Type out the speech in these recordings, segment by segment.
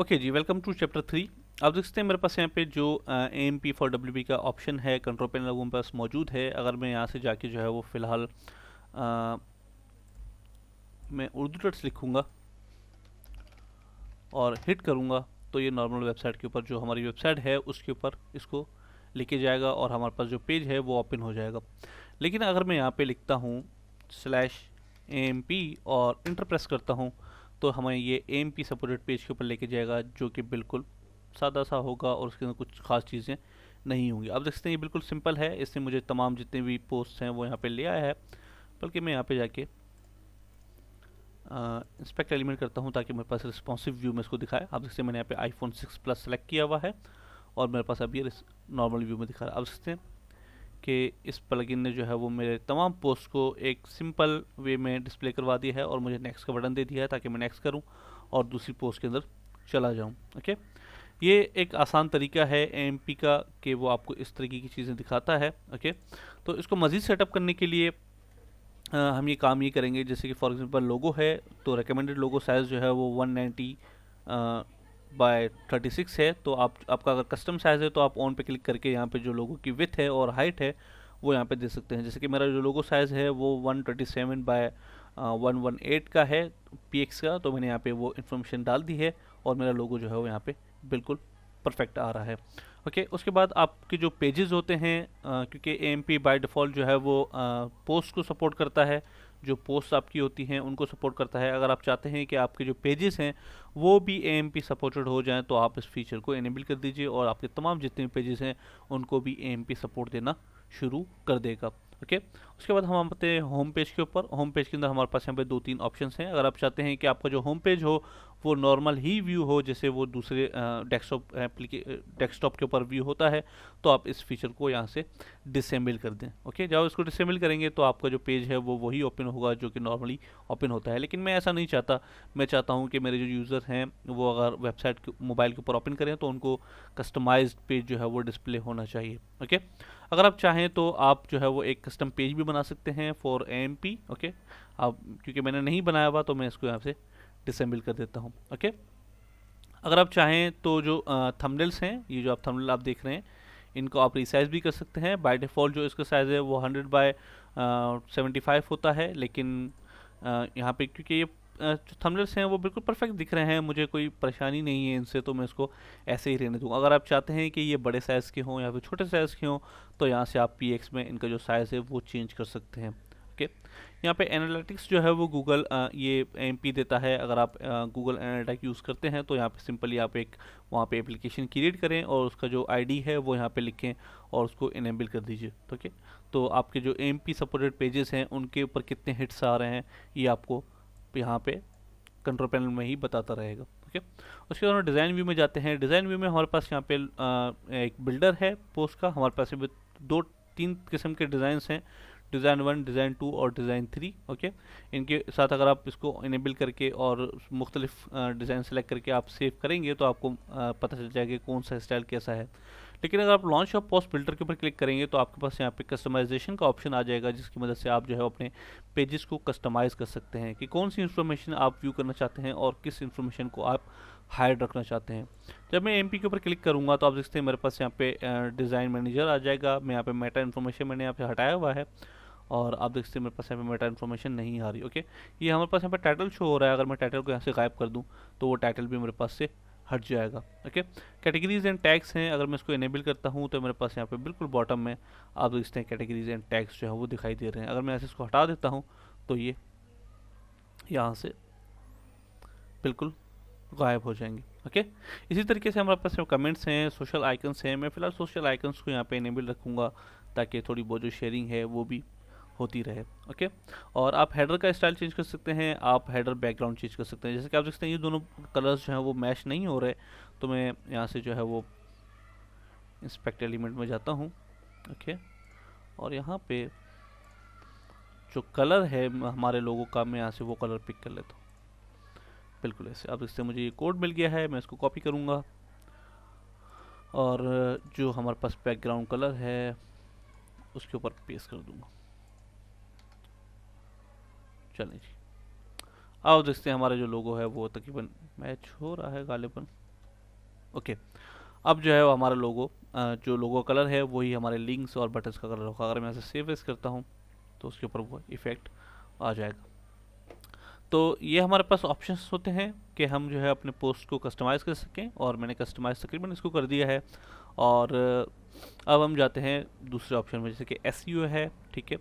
Okay जी, welcome to chapter 3। आप देख सकते हैं मेरे पास यहाँ पे जो AMP फॉर WP का ऑप्शन है कंट्रोल पैनल वो मेरे पास मौजूद है। अगर मैं यहाँ से जाके जो है वो फ़िलहाल मैं उर्दू टट्स लिखूँगा और हिट करूँगा तो ये नॉर्मल वेबसाइट के ऊपर जो हमारी वेबसाइट है उसके ऊपर इसको लेके जाएगा और हमारे पास जो पेज है वो ओपन हो जाएगा। लेकिन अगर मैं यहाँ पे लिखता हूँ /AMP और इंटर प्रेस करता हूँ तो हमें ये AMP सपोर्टेड पेज के ऊपर लेके जाएगा, जो कि बिल्कुल सादा सा होगा और उसके अंदर कुछ खास चीज़ें नहीं होंगी। आप देख सकते हैं ये बिल्कुल सिंपल है, इसने मुझे तमाम जितने भी पोस्ट हैं वो यहाँ पे ले आया है। बल्कि मैं यहाँ पे जाके इंस्पेक्ट एलिमेंट करता हूँ ताकि मेरे पास रिस्पॉन्सिव व्यू में इसको दिखाए। आप देखते हैं मैंने यहाँ पे iPhone 6 Plus सेलेक्ट किया हुआ है और मेरे पास अभी नॉर्मल व्यू में दिखा रहा है। आप देखते हैं कि इस प्लगइन ने जो है वो मेरे तमाम पोस्ट को एक सिंपल वे में डिस्प्ले करवा दिया है और मुझे नेक्स्ट का बटन दे दिया है ताकि मैं नेक्स्ट करूं और दूसरी पोस्ट के अंदर चला जाऊं। ओके, ये एक आसान तरीका है AMP का कि वो आपको इस तरीके की चीज़ें दिखाता है। ओके, तो इसको मज़ीद सेटअप करने के लिए हम ये काम ये करेंगे, जैसे कि फॉर एग्जांपल लोगो है तो रिकमेंडेड लोगो साइज़ जो है वो 190 बाय 36 है। तो आपका अगर कस्टम साइज़ है तो आप ऑन पे क्लिक करके यहाँ पे जो लोगो की विड्थ है और हाइट है वो यहाँ पे दे सकते हैं। जैसे कि मेरा जो लोगो साइज़ है वो 127 बाय 118 का है PX का, तो मैंने यहाँ पे वो इन्फॉर्मेशन डाल दी है और मेरा लोगो जो है वो यहाँ पे बिल्कुल परफेक्ट आ रहा है। ओके, उसके बाद आपके जो पेजेस होते हैं, क्योंकि AMP बाय डिफ़ॉल्ट जो है वो पोस्ट को सपोर्ट करता है, जो पोस्ट आपकी होती हैं उनको सपोर्ट करता है। अगर आप चाहते हैं कि आपके जो पेजेस हैं वो भी AMP सपोर्टेड हो जाएं तो आप इस फीचर को इनेबल कर दीजिए और आपके तमाम जितने भी पेजेस हैं उनको भी AMP सपोर्ट देना शुरू कर देगा। ओके, उसके बाद हम आते हैं होम पेज के ऊपर। होम पेज के अंदर हमारे पास यहाँ पे 2-3 ऑप्शंस हैं। अगर आप चाहते हैं कि आपका जो होम पेज हो वो नॉर्मल ही व्यू हो, जैसे वो दूसरे डेस्कटॉप के ऊपर व्यू होता है, तो आप इस फीचर को यहाँ से डिसेबल कर दें। ओके, जब इसको डिसेबल करेंगे तो आपका जो पेज है वो वही ओपन होगा जो कि नॉर्मली ओपन होता है। लेकिन मैं ऐसा नहीं चाहता, मैं चाहता हूँ कि मेरे जो यूज़र हैं वो अगर वेबसाइट के मोबाइल के ऊपर ओपन करें तो उनको कस्टमाइज्ड पेज जो है वो डिस्प्ले होना चाहिए। ओके, अगर आप चाहें तो आप जो है वो एक कस्टम पेज भी बना सकते हैं फॉर AMP। ओके, आप क्योंकि मैंने नहीं बनाया हुआ तो मैं इसको यहाँ से डिसेबल कर देता हूँ। ओके, अगर आप चाहें तो जो थंबनेल्स हैं, ये जो आप थंबनेल आप देख रहे हैं इनको आप रिसाइज भी कर सकते हैं। बाय डिफ़ॉल्ट जो इसका साइज़ है वो 100 बाय 75 होता है, लेकिन यहाँ पे क्योंकि ये जो थंबनेल्स हैं वो बिल्कुल परफेक्ट दिख रहे हैं, मुझे कोई परेशानी नहीं है इनसे, तो मैं इसको ऐसे ही रहने दूँगा। अगर आप चाहते हैं कि ये बड़े साइज़ के हों या फिर छोटे साइज़ के हों तो यहाँ से आप PX में इनका जो साइज़ है वो चेंज कर सकते हैं। ओके, यहाँ पे एनालिटिक्स जो है वो गूगल ये AMP देता है। अगर आप गूगल एनालिटिक्स यूज़ करते हैं तो यहाँ पे सिंपली आप एक वहाँ पे एप्लीकेशन क्रिएट करें और उसका जो ID है वो यहाँ पे लिखें और उसको इनेबल कर दीजिए। ओके, तो आपके जो AMP सपोर्टेड पेजेस हैं उनके ऊपर कितने हिट्स आ रहे हैं ये आपको यहाँ पे कंट्रोल पैनल में ही बताता रहेगा। ओके, उसके बाद हम डिज़ाइन व्यू में जाते हैं। डिज़ाइन व्यू में हमारे पास यहाँ पे एक बिल्डर है पोस्ट का। हमारे पास भी 2-3 किस्म के डिज़ाइंस हैं, डिज़ाइन 1, डिज़ाइन 2 और डिज़ाइन 3। ओके, इनके साथ अगर आप इसको इनेबल करके और मुख्तलिफ डिज़ाइन सेलेक्ट करके आप सेव करेंगे तो आपको पता चल जाएगा कि कौन सा स्टाइल कैसा है। लेकिन अगर आप लॉन्च ऑफ पोस्ट फिल्टर के ऊपर क्लिक करेंगे तो आपके पास यहाँ पे कस्टमाइजेशन का ऑप्शन आ जाएगा, जिसकी मदद से आप जो है अपने पेजेस को कस्टमाइज़ कर सकते हैं कि कौन सी इन्फॉर्मेशन आप व्यू करना चाहते हैं और किस इन्फॉर्मेशन को आप हाइड रखना चाहते हैं। जब मैं AMP के ऊपर क्लिक करूँगा तो आप देखते हैं मेरे पास यहाँ पे डिज़ाइन मैनेजर आ जाएगा। मैं यहाँ पे मेटा इन्फॉर्मेशन मैंने यहाँ पे हटाया हुआ है और आप देखते हैं मेरे पास यहाँ पे मेटा इन्फॉर्मेशन नहीं आ रही। ओके, ये हमारे पास यहाँ पे टाइटल शो हो रहा है। अगर मैं टाइटल को यहाँ से गायब कर दूँ तो वो टाइटल भी मेरे पास से हट जाएगा। ओके, कैटेगरीज एंड टैग्स हैं। अगर मैं इसको इनेबल करता हूँ तो मेरे पास यहाँ पे बिल्कुल बॉटम में आप देखते हैं कैटेगरीज एंड टैग्स जो है वो दिखाई दे रहे हैं। अगर मैं ऐसे इसको हटा देता हूँ तो ये यहाँ से बिल्कुल गायब हो जाएंगे। ओके, इसी तरीके से हमारे पास कमेंट्स हैं, सोशल आइकन्स हैं। मैं फिलहाल सोशल आइकन्स को यहाँ पे इनेबल रखूँगा ताकि थोड़ी बहुत जो शेयरिंग है वो भी होती रहे। ओके, और आप हेडर का स्टाइल चेंज कर सकते हैं, आप हेडर बैकग्राउंड चेंज कर सकते हैं। जैसे कि आप देखते हैं ये दोनों कलर्स जो हैं वो मैच नहीं हो रहे, तो मैं यहाँ से जो है वो इंस्पेक्ट एलिमेंट में जाता हूँ। ओके, और यहाँ पे जो कलर है हमारे लोगों का, मैं यहाँ से वो कलर पिक कर लेता हूँ। बिल्कुल ऐसे अब इससे मुझे ये कोड मिल गया है, मैं इसको कॉपी करूँगा और जो हमारे पास बैकग्राउंड कलर है उसके ऊपर पेस्ट कर दूँगा। चलें जी, अब देखते हैं हमारा जो लोगो है वो तकरीबन मैच हो रहा है गालिबन। ओके, अब जो है वो हमारा लोगो, जो लोगो कलर है वही हमारे लिंक्स और बटन्स का कलर होगा। अगर मैं ऐसे सेव एज करता हूँ तो उसके ऊपर वो इफेक्ट आ जाएगा। तो ये हमारे पास ऑप्शंस होते हैं कि हम जो है अपने पोस्ट को कस्टमाइज़ कर सकें, और मैंने कस्टमाइज तकरीबन इसको कर दिया है। और अब हम जाते हैं दूसरे ऑप्शन में, जैसे कि एसईओ है, ठीक है।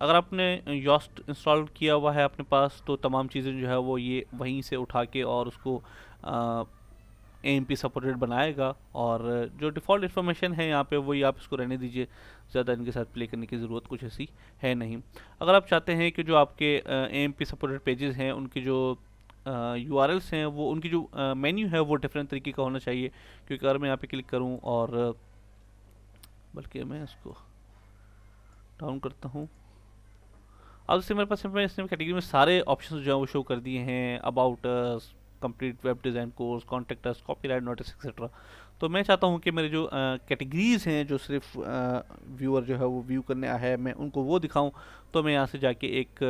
अगर आपने योस्ट इंस्टॉल किया हुआ है अपने पास, तो तमाम चीज़ें जो है वो ये वहीं से उठा के और उसको AMP सपोर्टेड बनाएगा। और जो डिफ़ॉल्ट इन्फॉर्मेशन है यहाँ पे वही आप इसको रहने दीजिए, ज़्यादा इनके साथ प्ले करने की ज़रूरत कुछ ऐसी है नहीं। अगर आप चाहते हैं कि जो आपके AMP सपोर्टेड पेजेस हैं उनकी जो URLs हैं, वो उनकी जो मेन्यू है वो डिफरेंट तरीके का होना चाहिए। क्योंकि अगर मैं यहाँ पे क्लिक करूँ और बल्कि मैं इसको डाउन करता हूँ, अब इससे मेरे पास इसने कैटेगरी में सारे ऑप्शंस जो हैं वो शो कर दिए हैं, about us, complete web design course, contact us, copyright notice etcetera. तो मैं चाहता हूँ कि मेरे जो कैटेगरीज हैं जो सिर्फ व्यूअर जो है वो व्यू करने आया है, मैं उनको वो दिखाऊँ। तो मैं यहाँ से जाके एक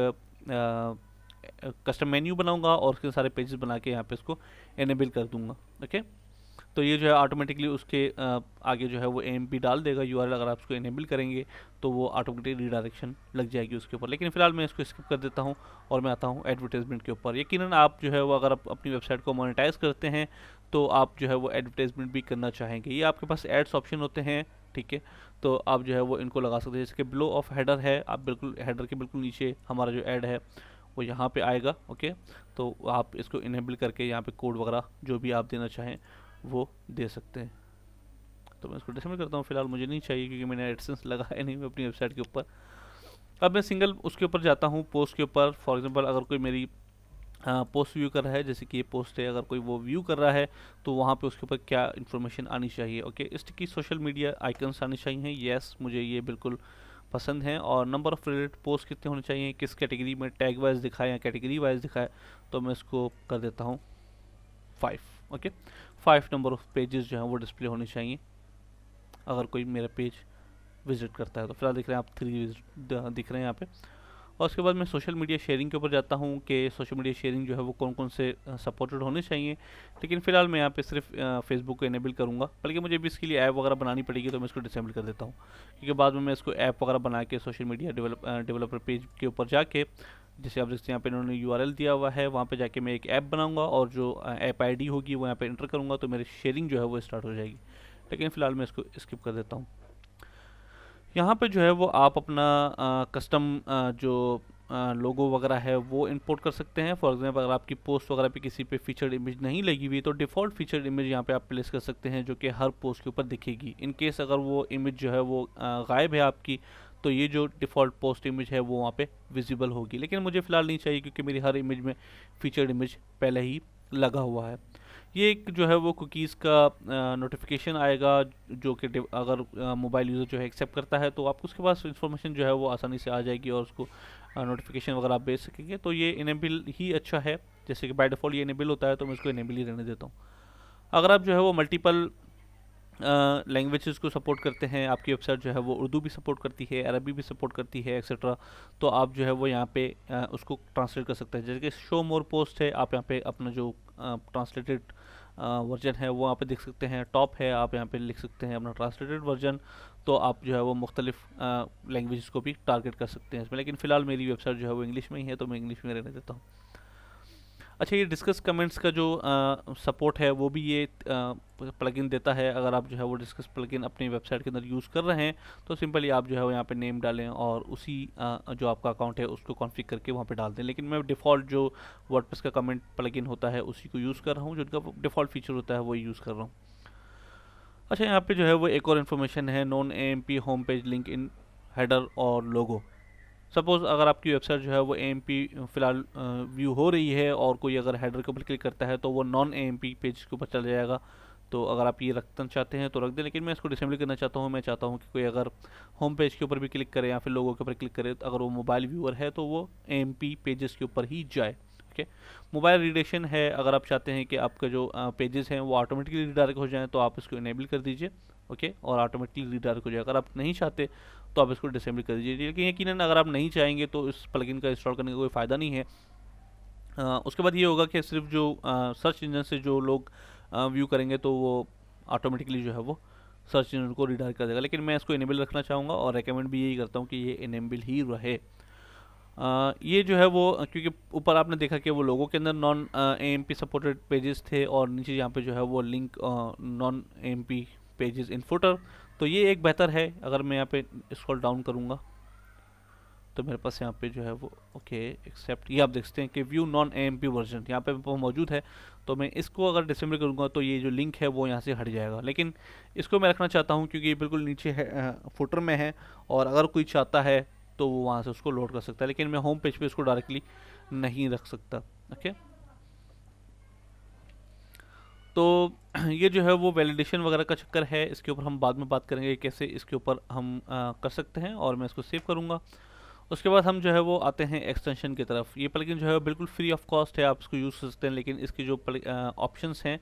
कस्टम मेन्यू बनाऊंगा और उसके सारे पेजेस बना के यहाँ पे इसको एनेबल कर दूंगा। ओके, तो ये जो है ऑटोमेटिकली उसके आगे जो है वो AMP डाल देगा URL। अगर आप उसको इनेबल करेंगे तो वो ऑटोमेटिक रीडायरेक्शन लग जाएगी उसके ऊपर। लेकिन फिलहाल मैं इसको स्किप कर देता हूँ और मैं आता हूँ एडवर्टाइजमेंट के ऊपर। यकीनन आप जो है वो अगर आप अपनी वेबसाइट को मोनेटाइज करते हैं तो आप जो है वो एडवर्टाइजमेंट भी करना चाहेंगे। ये आपके पास एड्स ऑप्शन होते हैं, ठीक है। तो आप जो है वो इनको लगा सकते हैं। जैसे कि बिलो ऑफ हेडर है, आप बिल्कुल हेडर के बिल्कुल नीचे हमारा जो ऐड है वो यहाँ पे आएगा। ओके, तो आप इसको इनेबल करके यहाँ पे कोड वगैरह जो भी आप देना चाहें वो दे सकते हैं। तो मैं इसको डिसेबल करता हूँ, फिलहाल मुझे नहीं चाहिए क्योंकि मैंने एडसेंस लगाया नहीं मैं अपनी वेबसाइट के ऊपर। अब मैं सिंगल उसके ऊपर जाता हूँ, पोस्ट के ऊपर। फॉर एग्जांपल अगर कोई मेरी पोस्ट व्यू कर रहा है, जैसे कि ये पोस्ट है, अगर कोई वो व्यू कर रहा है तो वहाँ पे उसके ऊपर क्या इन्फॉर्मेशन आनी चाहिए। ओके, इसकी सोशल मीडिया आइकन्स आनी चाहिए, येस मुझे ये बिल्कुल पसंद है। और नंबर ऑफ रिलेटेड पोस्ट कितने होने चाहिए, किस कैटेगरी में, टैग वाइज दिखाए या कैटेगरी वाइज दिखाए, तो मैं इसको कर देता हूँ 5। ओके, 5 नंबर ऑफ पेजेस जो हैं वो डिस्प्ले होने चाहिए अगर कोई मेरा पेज विजिट करता है। तो फिलहाल दिख रहे हैं आप 3 दिख रहे हैं यहाँ पे। और उसके बाद मैं सोशल मीडिया शेयरिंग के ऊपर जाता हूँ कि सोशल मीडिया शेयरिंग जो है वो कौन कौन से सपोर्टेड होने चाहिए। लेकिन फिलहाल मैं यहाँ पे सिर्फ फेसबुक को इनेबल करूँगा, बल्कि मुझे भी इसके लिए ऐप वगैरह बनानी पड़ेगी तो मैं इसको डिसेबल कर देता हूँ। क्योंकि बाद में मैं इसको ऐप वगैरह बना के सोशल मीडिया डेवलपर पेज के ऊपर जाके, जैसे आप देखते हैं यहाँ पे इन्होंने URL दिया हुआ है, वहाँ पे जाके मैं एक ऐप बनाऊंगा और जो ऐप ID होगी वो यहाँ पे एंटर करूँगा तो मेरी शेयरिंग जो है वो स्टार्ट हो जाएगी। लेकिन फ़िलहाल मैं इसको स्किप कर देता हूँ। यहाँ पे जो है वो आप अपना कस्टम जो लोगो वगैरह है वो इंपोर्ट कर सकते हैं। फॉर एग्जांपल अगर आपकी पोस्ट वगैरह पे किसी पे फीचर्ड इमेज नहीं लगी हुई तो डिफ़ॉल्ट फीचर्ड इमेज यहाँ पे आप प्लेस कर सकते हैं जो कि हर पोस्ट के ऊपर दिखेगी। इन केस अगर वो इमेज जो है वो गायब है आपकी, तो ये जो डिफ़ॉल्ट पोस्ट इमेज है वो वहाँ पे विजिबल होगी। लेकिन मुझे फ़िलहाल नहीं चाहिए क्योंकि मेरी हर इमेज में फीचर्ड इमेज पहले ही लगा हुआ है। ये एक जो है वो कुकीज़ का नोटिफिकेशन आएगा जो कि अगर मोबाइल यूज़र जो है एक्सेप्ट करता है तो आपको उसके पास इन्फॉर्मेशन जो है वो आसानी से आ जाएगी और उसको नोटिफिकेशन वगैरह आप भेज सकेंगे। तो ये इनेबल ही अच्छा है, जैसे कि बाय डिफ़ॉल्ट ये इनेबल होता है तो मैं इसको इनेबल ही रहने देता हूँ। अगर आप जो है वो मल्टीपल लैंग्वेजेस को सपोर्ट करते हैं, आपकी वेबसाइट जो है वो उर्दू भी सपोर्ट करती है, अरबी भी सपोर्ट करती है एक्सेट्रा, तो आप जो है वो यहाँ पे उसको ट्रांसलेट कर सकते हैं। जैसे कि शो मोर पोस्ट है, आप यहाँ पे अपना जो ट्रांसलेटेड वर्जन है वो यहाँ पे देख सकते हैं। टॉप है, आप यहाँ पे लिख सकते हैं अपना ट्रांसलेटेड वर्जन। तो आप जो है वो मुख्तलिफ लैंग्वेजेस को भी टारगेट कर सकते हैं इसमें। लेकिन फ़िलहाल मेरी वेबसाइट जो है वो इंग्लिश में ही है तो मैं इंग्लिश में रहने देता हूँ। अच्छा, ये डिस्कस कमेंट्स का जो सपोर्ट है वो भी ये प्लगइन देता है। अगर आप जो है वो डिस्कस प्लगइन अपनी वेबसाइट के अंदर यूज़ कर रहे हैं तो सिंपली आप जो है वो यहाँ पे नेम डालें और उसी जो आपका अकाउंट है उसको कॉन्फ़िगर करके वहाँ पे डाल दें। लेकिन मैं डिफ़ॉल्ट जो वर्डप्रेस का कमेंट प्लगइन होता है उसी को यूज़ कर रहा हूँ, जो उनका डिफ़ॉल्ट फीचर होता है वही यूज़ कर रहा हूँ। अच्छा, यहाँ पे जो है वो एक और इन्फॉर्मेशन है, non AMP home page link in header और लोगो। सपोज़ अगर आपकी वेबसाइट जो है वो AMP फ़िलहाल व्यू हो रही है और कोई अगर हेडर के ऊपर क्लिक करता है तो वो नॉन AMP पेज के ऊपर चला जाएगा। तो अगर आप ये रखना चाहते हैं तो रख दें, लेकिन मैं इसको डिसेबल करना चाहता हूँ। मैं चाहता हूँ कि कोई अगर होम पेज के ऊपर भी क्लिक करे या फिर लोगों के ऊपर क्लिक करे, तो अगर वो मोबाइल व्यूअर है तो वो AMP पेजेस के ऊपर ही जाए। ओके, मोबाइल रीडेशन है, अगर आप चाहते हैं कि आपका जो पेजेस हैं वो ऑटोमेटिकली रीडायरेक्ट हो जाएँ तो आप इसको इनेबल कर दीजिए। ओके, और ऑटोमेटिकली रीडायरेक्ट हो जाए। अगर आप नहीं चाहते तो आप इसको डिसेबल कर दीजिए। लेकिन यकीनन अगर आप नहीं चाहेंगे तो इस प्लगइन का इंस्टॉल करने का कोई फ़ायदा नहीं है। उसके बाद ये होगा कि सिर्फ जो सर्च इंजन से जो लोग व्यू करेंगे तो वो ऑटोमेटिकली जो है वो सर्च इंजन को रिडायरेक्ट कर देगा। लेकिन मैं इसको इनेबल रखना चाहूँगा और रेकमेंड भी यही करता हूँ कि ये इनेबल ही रहे। ये जो है वो क्योंकि ऊपर आपने देखा कि वो लोगों के अंदर नॉन AMP सपोर्टेड पेजेस थे और नीचे यहाँ पे जो है वो link non AMP pages in footer, तो ये एक बेहतर है। अगर मैं यहाँ पे स्क्रॉल डाउन करूँगा तो मेरे पास यहाँ पे जो है वो ओके एक्सेप्ट, ये आप देख सकते हैं कि व्यू नॉन AMP वर्जन यहाँ पे मौजूद है। तो मैं इसको अगर डिसेबल करूँगा तो ये जो लिंक है वो यहाँ से हट जाएगा। लेकिन इसको मैं रखना चाहता हूँ क्योंकि ये बिल्कुल नीचे है, फुटर में है, और अगर कोई चाहता है तो वो वहाँ से उसको लोड कर सकता है। लेकिन मैं होम पेज पे इसको डायरेक्टली नहीं रख सकता। ओके, तो ये जो है वो वैलिडेशन वगैरह का चक्कर है, इसके ऊपर हम बाद में बात करेंगे कैसे इसके ऊपर हम कर सकते हैं। और मैं इसको सेव करूँगा। उसके बाद हम जो है वो आते हैं एक्सटेंशन की तरफ। ये प्लगइन जो है बिल्कुल फ्री ऑफ कॉस्ट है, आप इसको यूज़ कर सकते हैं। लेकिन इसकी जो ऑप्शंस हैं,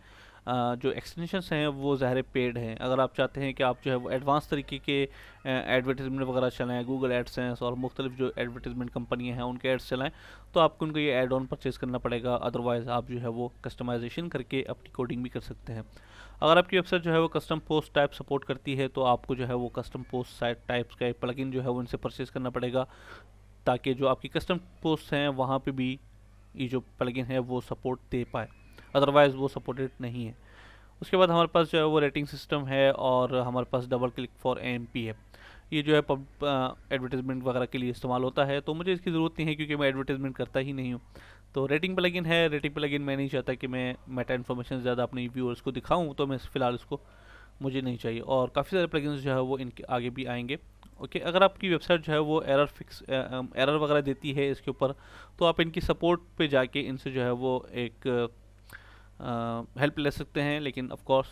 जो एक्सटेंशंस हैं वो ज़ाहिर पेड हैं। अगर आप चाहते हैं कि आप जो है वो एडवांस तरीके के एडवर्टीजमेंट वगैरह चलाएँ, गूगल एडसेंस और मुख्तलिफ जो एडवर्टीजमेंट कंपनियाँ हैं उनके एड्स चलाएँ, तो आपको उनको ये एड ऑन परचेज़ करना पड़ेगा। अदरवाइज़ आप जो है वो कस्टमाइजेशन करके अपनी कोडिंग भी कर सकते हैं। अगर आपकी वेबसाइट जो है वो कस्टम पोस्ट टाइप सपोर्ट करती है तो आपको जो है वो कस्टम पोस्ट साइट टाइप्स का एक प्लगइन जो है वो इनसे परचेज़ करना पड़ेगा, ताकि जो आपकी कस्टम पोस्ट हैं वहाँ पे भी ये जो प्लगइन है वो सपोर्ट दे पाए। अदरवाइज़ वो सपोर्टेड नहीं है। उसके बाद हमारे पास जो है वो रेटिंग सिस्टम है और हमारे पास डबल क्लिक फॉर AMP है। ये जो है एडवर्टीजमेंट वगैरह के लिए इस्तेमाल होता है, तो मुझे इसकी ज़रूरत नहीं है क्योंकि मैं एडवर्टीजमेंट करता ही नहीं हूँ। तो रेटिंग प्लगइन है। रेटिंग प्लगइन मैं नहीं चाहता कि मैं मेटा इन्फॉर्मेशन ज़्यादा अपने व्यूअर्स को दिखाऊँ, तो मैं फ़िलहाल इसको मुझे नहीं चाहिए। और काफ़ी सारे प्लगइन्स जो है वो इनके आगे भी आएंगे। ओके, अगर आपकी वेबसाइट जो है वो एरर वगैरह देती है इसके ऊपर, तो आप इनकी सपोर्ट पे जाके इनसे जो है वो एक हेल्प ले सकते हैं। लेकिन ऑफ कोर्स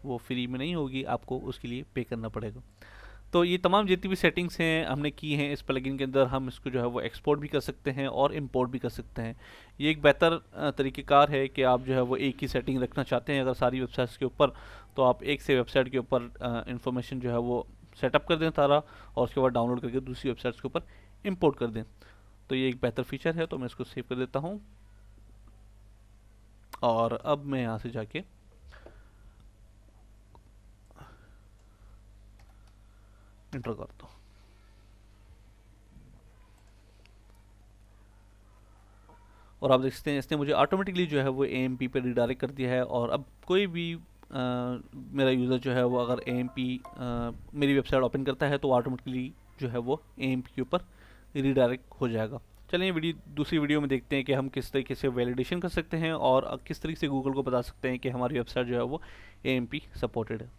वो फ्री में नहीं होगी, आपको उसके लिए पे करना पड़ेगा। तो ये तमाम जितनी भी सेटिंग्स हैं हमने की हैं इस प्लगइन के अंदर, हम इसको जो है वो एक्सपोर्ट भी कर सकते हैं और इंपोर्ट भी कर सकते हैं। ये एक बेहतर तरीक़ेकार है कि आप जो है वो एक ही सेटिंग रखना चाहते हैं अगर सारी वेबसाइट्स के ऊपर, तो आप एक से वेबसाइट के ऊपर इंफॉर्मेशन जो है वो सेटअप कर दें सारा, और उसके बाद डाउनलोड करके दूसरी वेबसाइट्स के ऊपर इंपोर्ट कर दें। तो ये एक बेहतर फीचर है, तो मैं इसको सेव कर देता हूँ। और अब मैं यहाँ से जाके इंटर करता हूँ। और आप देख सकते हैं इसने मुझे ऑटोमेटिकली जो है वो AMP पे रिडायरेक्ट कर दिया है। और अब कोई भी मेरा यूज़र जो है वो अगर AMP मेरी वेबसाइट ओपन करता है तो ऑटोमेटिकली जो है वो AMP के ऊपर रिडायरेक्ट हो जाएगा। चलिए दूसरी वीडियो में देखते हैं कि हम किस तरीके से वैलिडेशन कर सकते हैं और किस तरीके से गूगल को बता सकते हैं कि हमारी वेबसाइट जो है वो AMP सपोर्टेड है।